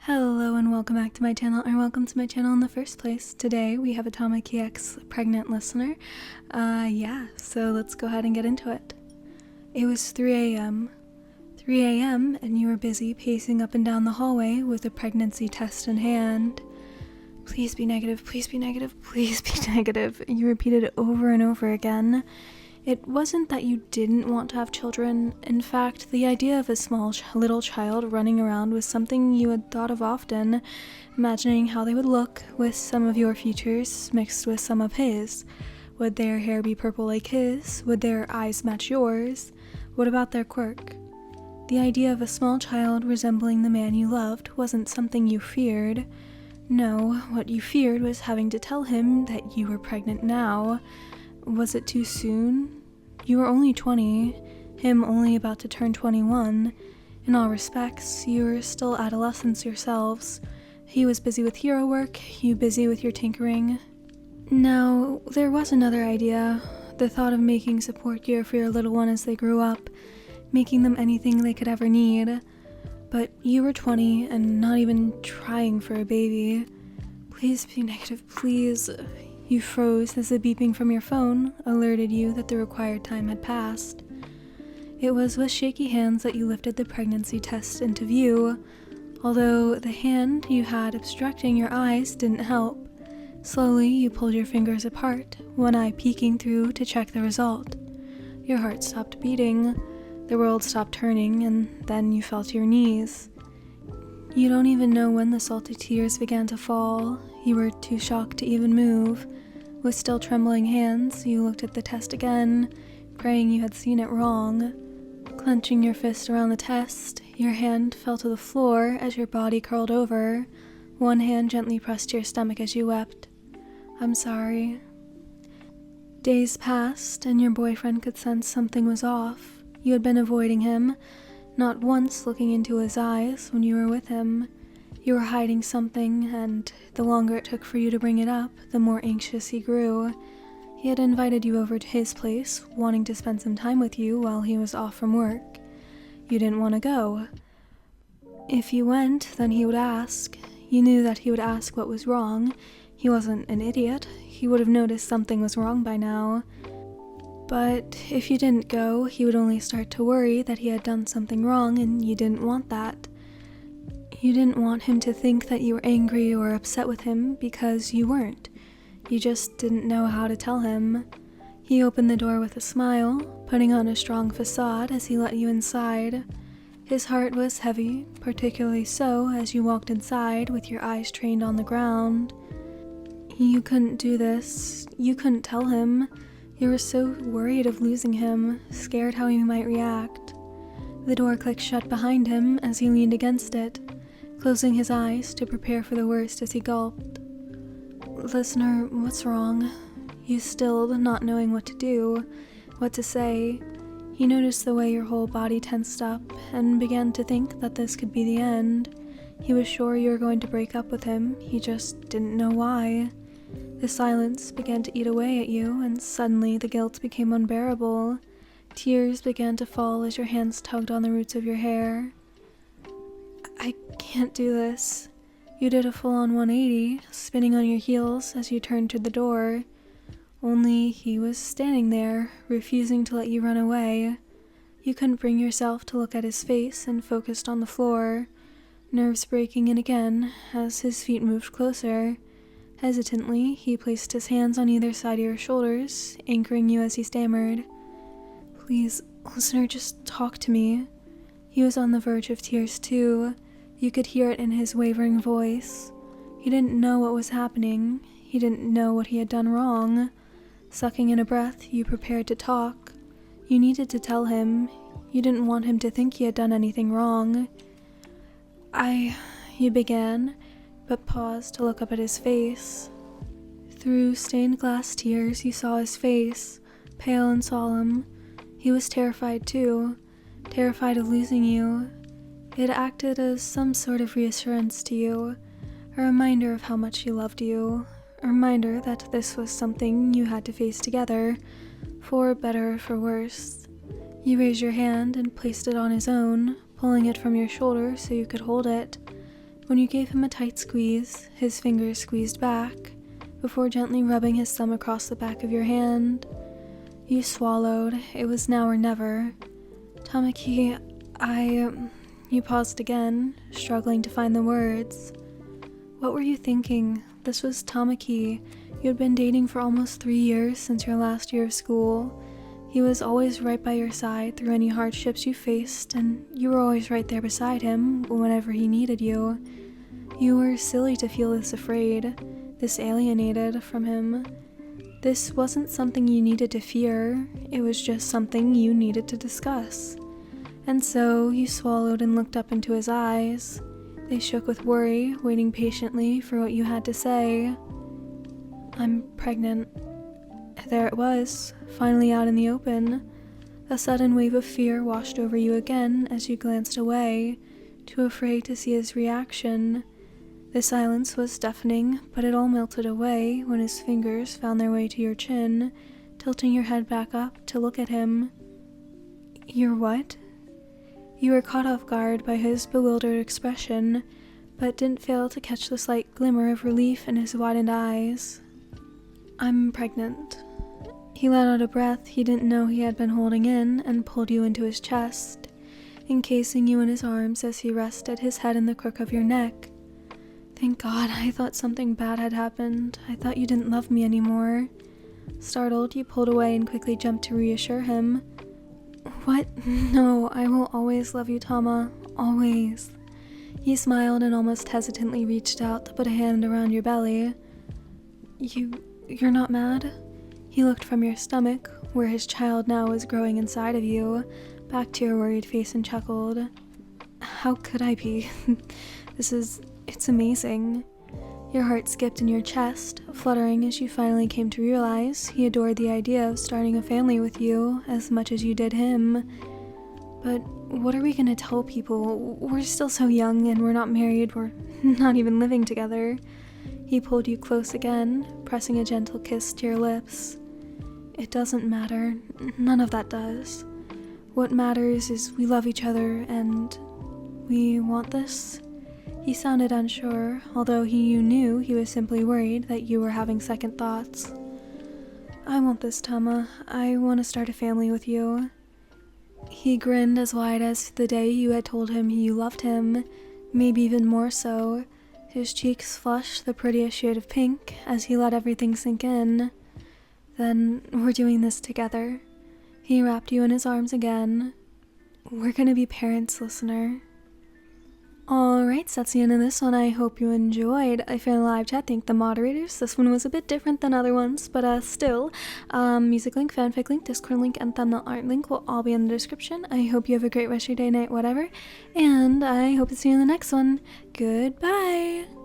Hello and welcome back to my channel, or welcome to my channel in the first place. Today we have a Tamaki X pregnant listener. So let's go ahead and get into it. It was 3 a.m. 3 a.m. and you were busy pacing up and down the hallway with a pregnancy test in hand. Please be negative, please be negative, please be negative. You repeated it over and over again. It wasn't that you didn't want to have children. In fact, the idea of a small little child running around was something you had thought of often, imagining how they would look with some of your features mixed with some of his. Would their hair be purple like his? Would their eyes match yours? What about their quirk? The idea of a small child resembling the man you loved wasn't something you feared. No, what you feared was having to tell him that you were pregnant now. Was it too soon? You were only 20, him only about to turn 21. In all respects, you were still adolescents yourselves. He was busy with hero work, you busy with your tinkering. Now, there was another idea, the thought of making support gear for your little one as they grew up, making them anything they could ever need. But you were 20 and not even trying for a baby. Please be negative, please. You froze as the beeping from your phone alerted you that the required time had passed. It was with shaky hands that you lifted the pregnancy test into view, although the hand you had obstructing your eyes didn't help. Slowly, you pulled your fingers apart, one eye peeking through to check the result. Your heart stopped beating, the world stopped turning, and then you fell to your knees. You don't even know when the salty tears began to fall. You were too shocked to even move. With still trembling hands, you looked at the test again, praying you had seen it wrong. Clenching your fist around the test, your hand fell to the floor as your body curled over. One hand gently pressed to your stomach as you wept. I'm sorry. Days passed, and your boyfriend could sense something was off. You had been avoiding him, not once looking into his eyes when you were with him. You were hiding something, and the longer it took for you to bring it up, the more anxious he grew. He had invited you over to his place, wanting to spend some time with you while he was off from work. You didn't want to go. If you went, then he would ask. You knew that he would ask what was wrong. He wasn't an idiot. He would have noticed something was wrong by now. But if you didn't go, he would only start to worry that he had done something wrong, and you didn't want that. You didn't want him to think that you were angry or upset with him, because you weren't. You just didn't know how to tell him. He opened the door with a smile, putting on a strong facade as he let you inside. His heart was heavy, particularly so as you walked inside with your eyes trained on the ground. You couldn't do this. You couldn't tell him. You were so worried of losing him, scared how he might react. The door clicked shut behind him as he leaned against it, closing his eyes to prepare for the worst as he gulped. Listener, what's wrong? You stilled, not knowing what to do, what to say. He noticed the way your whole body tensed up and began to think that this could be the end. He was sure you were going to break up with him, he just didn't know why. The silence began to eat away at you, and suddenly the guilt became unbearable. Tears began to fall as your hands tugged on the roots of your hair. I can't do this. You did a full-on 180, spinning on your heels as you turned to the door. Only he was standing there, refusing to let you run away. You couldn't bring yourself to look at his face and focused on the floor, nerves breaking in again as his feet moved closer. Hesitantly, he placed his hands on either side of your shoulders, anchoring you as he stammered. Please, listener, just talk to me. He was on the verge of tears too. You could hear it in his wavering voice. He didn't know what was happening. He didn't know what he had done wrong. Sucking in a breath, you prepared to talk. You needed to tell him. You didn't want him to think he had done anything wrong. You began, but paused to look up at his face. Through stained glass tears, you saw his face, pale and solemn. He was terrified too, terrified of losing you. It acted as some sort of reassurance to you, a reminder of how much he loved you, a reminder that this was something you had to face together, for better or for worse. You raised your hand and placed it on his own, pulling it from your shoulder so you could hold it. When you gave him a tight squeeze, his fingers squeezed back, before gently rubbing his thumb across the back of your hand. You swallowed. It was now or never. Tamaki, You paused again, struggling to find the words. What were you thinking? This was Tamaki. You had been dating for almost 3 years since your last year of school. He was always right by your side through any hardships you faced, and you were always right there beside him whenever he needed you. You were silly to feel this afraid, this alienated from him. This wasn't something you needed to fear, it was just something you needed to discuss. And so you swallowed and looked up into his eyes. They shook with worry, waiting patiently for what you had to say. I'm pregnant. There it was, finally out in the open. A sudden wave of fear washed over you again as you glanced away, too afraid to see his reaction. The silence was deafening, but it all melted away when his fingers found their way to your chin, tilting your head back up to look at him. You're what? You were caught off guard by his bewildered expression, but didn't fail to catch the slight glimmer of relief in his widened eyes. I'm pregnant. He let out a breath he didn't know he had been holding in and pulled you into his chest, encasing you in his arms as he rested his head in the crook of your neck. Thank God, I thought something bad had happened. I thought you didn't love me anymore. Startled, you pulled away and quickly jumped to reassure him. What? No, I will always love you, Tama. Always. He smiled and almost hesitantly reached out to put a hand around your belly. You're not mad? He looked from your stomach, where his child now was growing inside of you, back to your worried face and chuckled. How could I be? It's amazing. Your heart skipped in your chest, fluttering as you finally came to realize he adored the idea of starting a family with you as much as you did him. But what are we gonna tell people? We're still so young and we're not married, we're not even living together. He pulled you close again, pressing a gentle kiss to your lips. It doesn't matter. None of that does. What matters is we love each other and we want this. He sounded unsure, although you knew he was simply worried that you were having second thoughts. I want this, Tama. I want to start a family with you. He grinned as wide as the day you had told him you loved him, maybe even more so. His cheeks flushed the prettiest shade of pink as he let everything sink in. Then we're doing this together. He wrapped you in his arms again. We're gonna be parents, listener. Alright, so that's the end of this one. I hope you enjoyed. If you're in the live chat, thank the moderators. This one was a bit different than other ones, but still. Music link, fanfic link, Discord link, and thumbnail art link will all be in the description. I hope you have a great rest of your day, night, whatever. And I hope to see you in the next one. Goodbye!